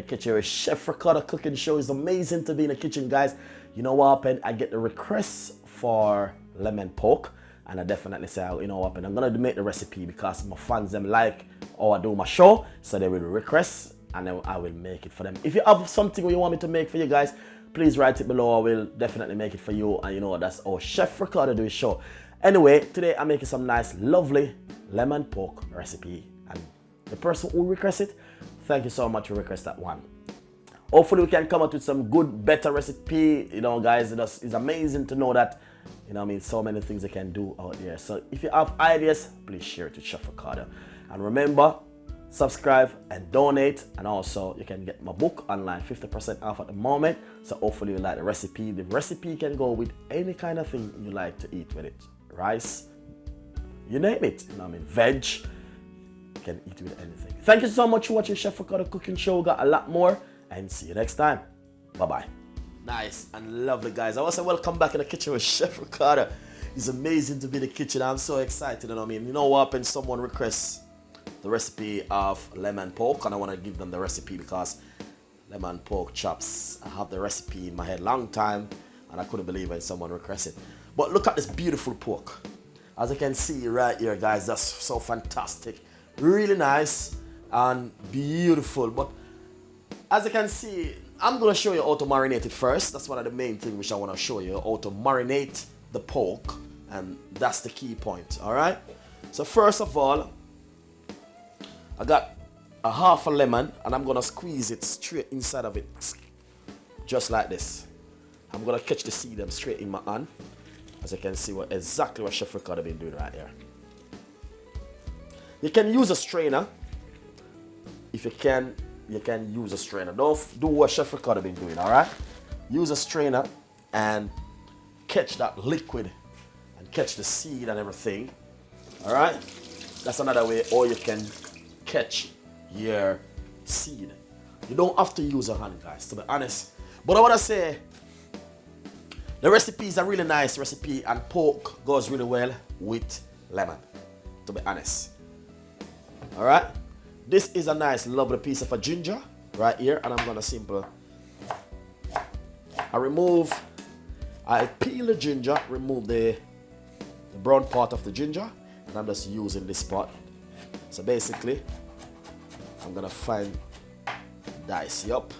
kitchen with Chef Ricardo cooking show. It's amazing to be in the kitchen, guys. You know what happened? I get the requests for lemon pork, and I definitely say, you know what happened? I'm gonna make the recipe because my fans them like how I do my show, so they will request, and then I will make it for them. If you have something you want me to make for you guys, please write it below. I will definitely make it for you, and you know that's how Chef Ricardo do his show. Anyway, today I'm making some nice, lovely lemon pork recipe, and the person who requested it, thank you so much for request that one. Hopefully we can come up with some good, better recipe. You know, guys, it's amazing to know that, you know what I mean, so many things you can do out there. So if you have ideas, please share it with Chef Ricardo. And remember, subscribe and donate. And also, you can get my book online, 50% off at the moment. So hopefully you like the recipe. The recipe can go with any kind of thing you like to eat with it. Rice, you name it. You know what I mean, veg. Can eat with anything. Thank you so much for watching Chef Ricardo cooking show. We got a lot more, and see you next time. Bye bye. Nice and lovely, guys. I want to say welcome back in the kitchen with Chef Ricardo. It's amazing to be in the kitchen. I'm so excited. And I mean, you know what happened? Someone requests the recipe of lemon pork, and I want to give them the recipe because lemon pork chops, I have the recipe in my head long time, and I couldn't believe when someone requested. But look at this beautiful pork. As you can see right here, guys, that's so fantastic. Really nice and beautiful. But as you can see, I'm going to show you how to marinate it first. That's one of the main things which I want to show you, how to marinate the pork. And that's the key point, all right? So first of all, I got a half a lemon, and I'm going to squeeze it straight inside of it, just like this. I'm going to catch the seed them straight in my hand. As you can see, exactly what Chef Ricardo been doing right here. You can use a strainer. If you can use a strainer. Don't do what Chef Ricardo been doing, all right? Use a strainer and catch that liquid and catch the seed and everything, all right? That's another way, or you can catch your seed. You don't have to use a hand, guys, to be honest. But I want to say, the recipe is a really nice recipe, and pork goes really well with lemon, to be honest. All right, this is a nice, lovely piece of a ginger right here, and I'm gonna I peel the ginger, remove the brown part of the ginger, and I'm just using this part. So basically, I'm gonna dice it up.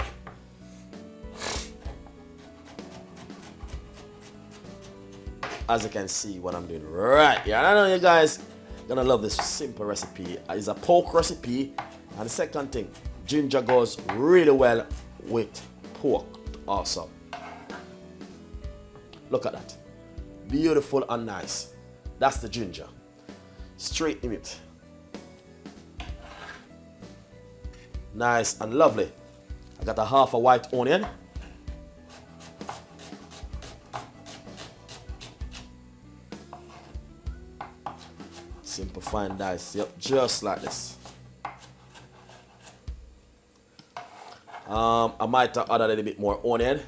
As you can see what I'm doing right here. And I know you guys gonna love this simple recipe. It's a pork recipe, and the second thing, ginger goes really well with pork also. Look at that, beautiful and nice. That's the ginger, straight in it, nice and lovely. I got a half a white onion. Simple fine dice, yep, just like this. I might add a little bit more onion.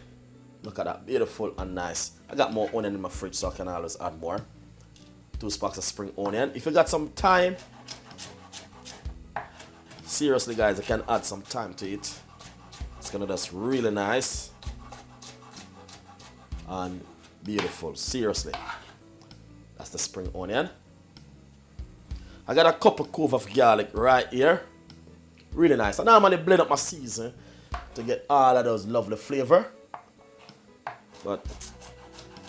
Look at that, beautiful and nice. I got more onion in my fridge, so I can always add more. 2 sparks of spring onion. If you got some thyme, seriously guys, I can add some thyme to it. It's gonna just really nice and beautiful, seriously. That's the spring onion. I got a couple cloves of garlic right here. Really nice. I normally blend up my seasoning to get all of those lovely flavor, but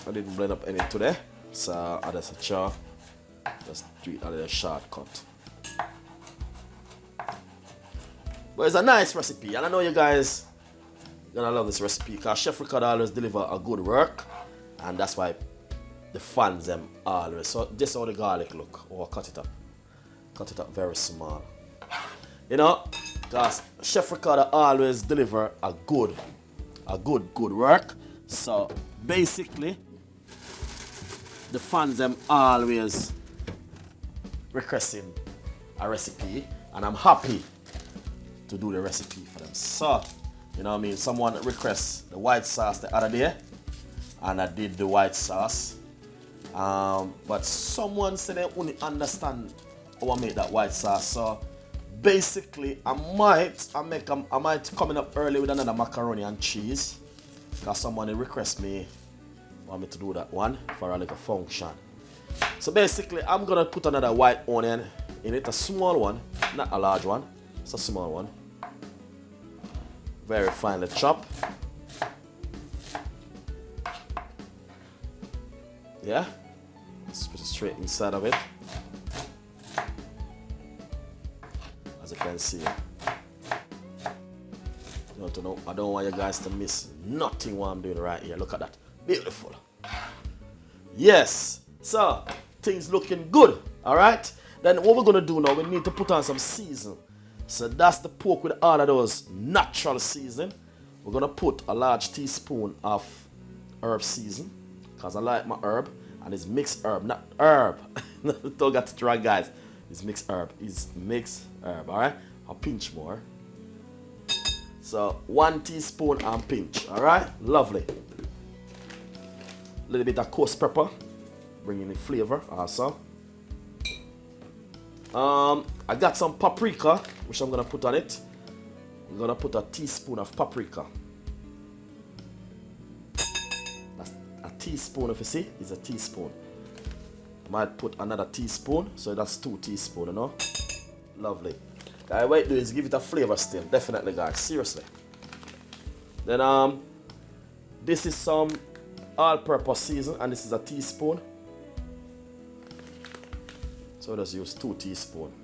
I didn't blend up any today, so I just do it a little shortcut. But it's a nice recipe, and I know you guys gonna love this recipe because Chef Ricardo always deliver a good work, and that's why the fans them always. So this is how the garlic look. Oh, cut it up. Cut it up very small. You know, because Chef Ricardo always deliver a good work. So basically, the fans them always requesting a recipe, and I'm happy to do the recipe for them. So, you know what I mean? Someone requests the white sauce the other day, and I did the white sauce. But someone said they only understand how I make that white sauce. So basically, I might coming up early with another macaroni and cheese. Because somebody request me, want me to do that one for a little function. So basically, I'm gonna put another white onion in it, a small one, not a large one. It's a small one. Very finely chopped. Yeah, let's put it straight inside of it. As you can see, I don't want you guys to miss nothing what I'm doing right here. Look at that, beautiful. Yes, so things looking good. All right, then what we're gonna do now, we need to put on some season. So that's the pork with all of those natural season. We're gonna put a large teaspoon of herb season, because I like my herb, and it's mixed herb, not herb. Don't get it right, guys. It's mixed herb. It's mixed herb. All right, a pinch more. So 1 teaspoon and pinch. All right, lovely. A little bit of coarse pepper, bringing the flavor also. I got some paprika, which I'm gonna put on it. I'm gonna put a teaspoon of paprika. That's a teaspoon, if you see, is a teaspoon. Might put another teaspoon, so that's 2 teaspoons, you know. Lovely. Guys, what I do is give it a flavor still, definitely, guys, seriously. Then this is some all-purpose season, and this is a teaspoon. So let's use 2 teaspoons.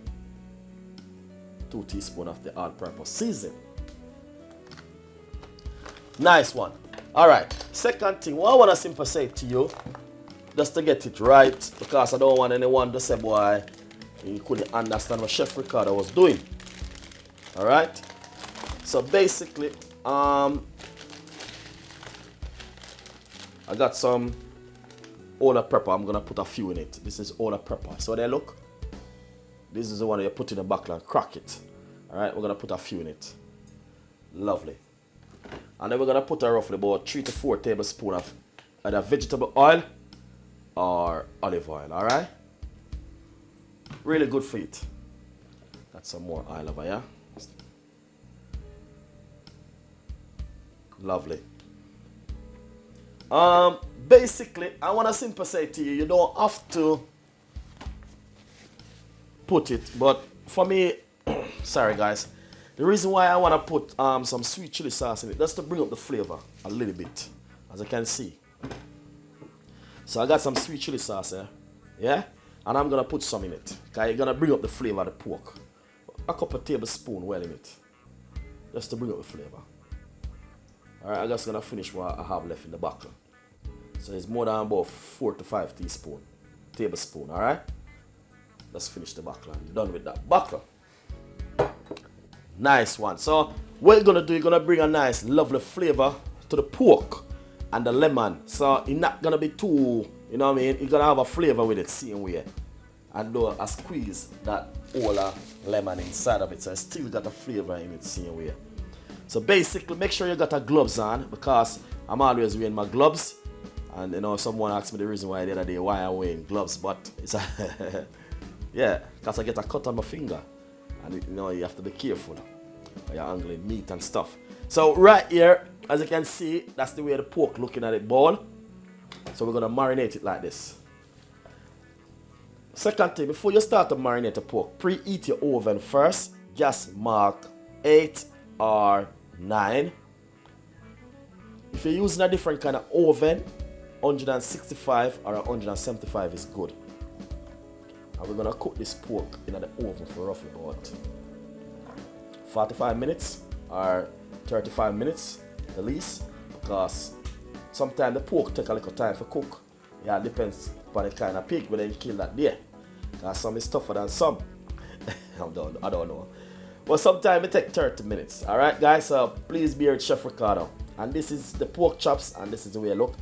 2 teaspoons of the all-purpose season. Nice one. All right. Second thing, what I want to simply say to you, just to get it right, because I don't want anyone to say, boy, you couldn't understand what Chef Ricardo was doing. All right. So basically, I got some all pepper. I'm gonna put a few in it. This is all pepper. So there, look. This is the one that you put in the back and crack it. All right, we're gonna put a few in it. Lovely. And then we're gonna put roughly about 3 to 4 tablespoons of either vegetable oil or olive oil. All right. Really good for it. Got some more oil over here. Lovely. Basically, I want to simply say to you, you don't have to put it, but for me, sorry guys, the reason why I want to put some sweet chili sauce in it, just to bring up the flavor a little bit, as you can see. So I got some sweet chili sauce here, yeah, and I'm gonna put some in it. Okay, you're gonna bring up the flavor of the pork. A couple of tablespoons well in it, just to bring up the flavor. All right, I'm just gonna finish what I have left in the bottle. So it's more than about 4 to 5 tablespoons. All right. Let's finish the bottle. I'm done with that bottle. Nice one. So what you're gonna do, you're gonna bring a nice, lovely flavor to the pork and the lemon. So it's not gonna be too, you know what I mean? You're gonna have a flavor with it, same way. And do a squeeze that whole lemon inside of it, so it still got a flavor in it, same way. So basically, make sure you got a gloves on, because I'm always wearing my gloves. And you know, someone asked me the reason why the other day why I'm wearing gloves, but it's a yeah, because I get a cut on my finger, and you know you have to be careful when you're handling meat and stuff. So right here, as you can see, that's the way the pork looking at it bowl. So we're gonna marinate it like this. Second thing, before you start to marinate the pork, preheat your oven first. Gas mark 8 or 9. If you're using a different kind of oven, 165 or 175 is good. And we're gonna cook this pork in the oven for roughly about 45 minutes or 35 minutes at least, because sometimes the pork take a little time to cook. Yeah, it depends on the kind of pig, but then you kill that there. Because some is tougher than some. I don't know. But sometimes it takes 30 minutes. Alright guys, so please be here with Chef Ricardo. And this is the pork chops, and this is the way it look.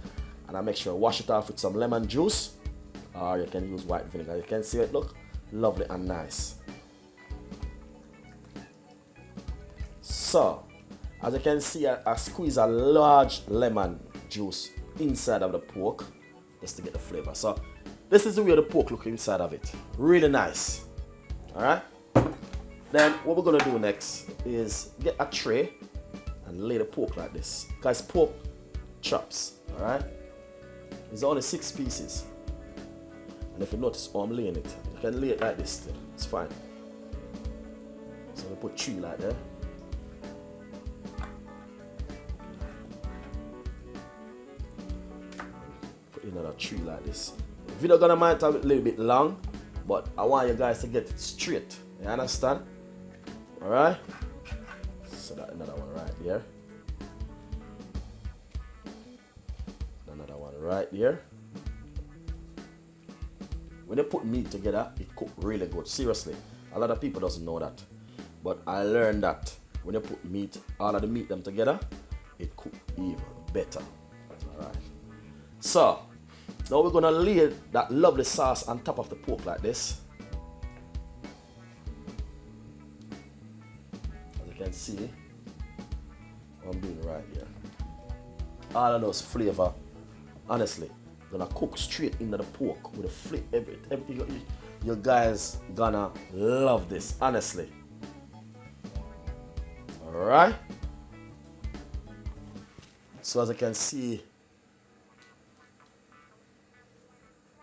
And I make sure wash it off with some lemon juice, or you can use white vinegar. You can see it look lovely and nice. So as you can see, I squeeze a large lemon juice inside of the pork just to get the flavor. So this is the way the pork look inside of it. Really nice. Alright, Then what we're gonna do next is get a tray and lay the pork like this. Guys, pork chops, all right? It's only 6 pieces. And if you notice how I'm laying it, you can lay it like this still, it's fine. So we put 3 like that. Put another 3 like this. The video gonna might have a little bit long, but I want you guys to get it straight. You understand? Alright? So that another one right there. Another one right there. When you put meat together, it cooks really good. Seriously. A lot of people doesn't know that. But I learned that when you put meat, all of the meat them together, it cooks even better. Alright. So, now we're gonna lay that lovely sauce on top of the pork like this. As you can see, what I'm doing right here. All of those flavor, honestly, gonna cook straight into the pork with the flavor, everything. You guys gonna love this, honestly. Alright. So as you can see,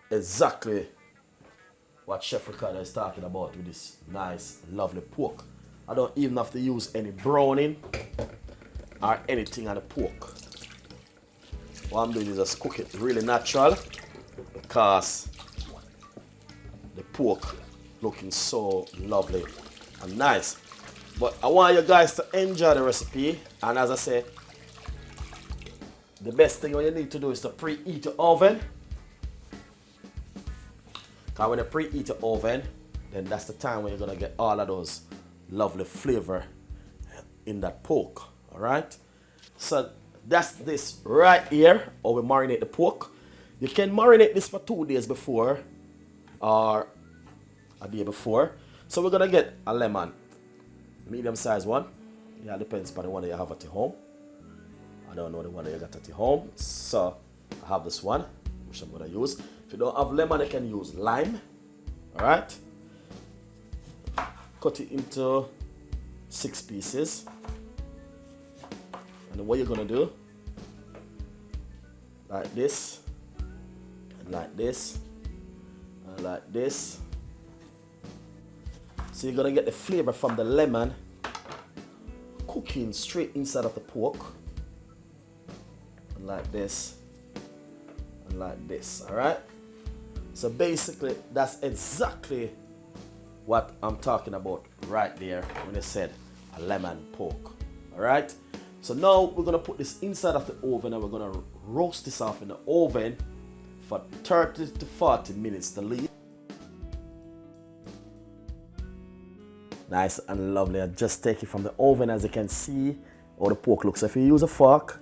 exactly what Chef Ricardo is talking about with this nice, lovely pork. I don't even have to use any browning or anything on the pork. What I'm doing is just cook it really natural because the pork looking so lovely and nice. But I want you guys to enjoy the recipe, and as I say, the best thing what you need to do is to preheat your oven. Because when you preheat your oven, then that's the time when you're gonna get all of those lovely flavor in that pork. Alright? So that's this right here, how we marinate the pork. You can marinate this for 2 days before or a day before. So we're gonna get a lemon, medium size one. Yeah, depends on the one that you have at your home. I don't know the one that you got at your home, so I have this one, which I'm gonna use. If you don't have lemon, you can use lime. Alright? Cut it into 6 pieces. And then what you're gonna do, like this, and like this, and like this. So you're gonna get the flavor from the lemon cooking straight inside of the pork. And like this, and like this, alright? So basically, that's exactly what I'm talking about right there when I said a lemon pork, alright? So now we're gonna put this inside of the oven and we're gonna roast this off in the oven for 30 to 40 minutes to leave. Nice and lovely. I just take it from the oven. As you can see how the pork looks. So if you use a fork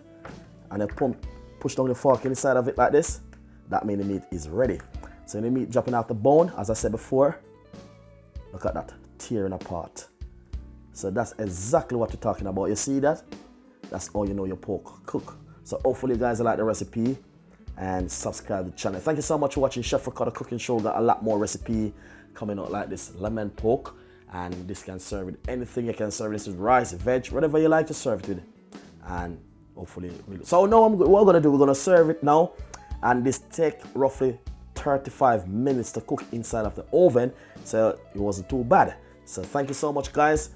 and you push down the fork inside of it like this, that means the meat is ready. So the meat dropping out the bone, as I said before, look at that, tearing apart. So that's exactly what you're talking about. You see that? That's how you know your pork cook. So hopefully you guys like the recipe and subscribe to the channel. Thank you so much for watching Chef Ricardo Cooking Show. Got a lot more recipe coming out like this lemon pork. And this can serve with anything. You can serve this with rice, veg, whatever you like to serve it with. And hopefully, so now what we're gonna do, we're gonna serve it now. And this take roughly 35 minutes to cook inside of the oven. So it wasn't too bad. So thank you so much, guys.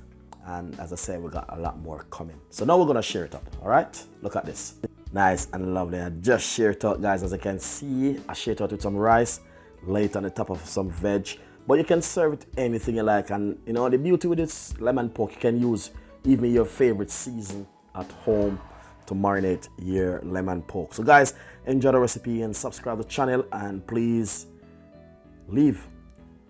And as I said, we got a lot more coming. So now we're gonna share it up, all right? Look at this. Nice and lovely. I just shared it out, guys. As you can see, I shared it out with some rice, lay it on the top of some veg. But you can serve it anything you like. And you know, the beauty with this lemon pork, you can use even your favorite season at home to marinate your lemon pork. So guys, enjoy the recipe and subscribe to the channel, and please leave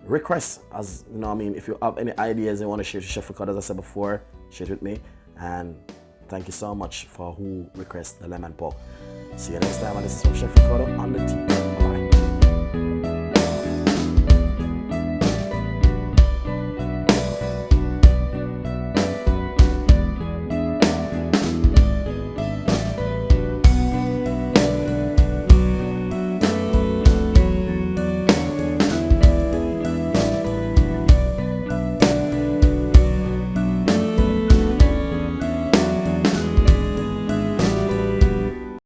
requests, as you know, I mean, if you have any ideas you want to share to Chef Ricardo, as I said before, share it with me. And thank you so much for who requests the lemon pork. See you next time, and this is from Chef Ricardo on the TV.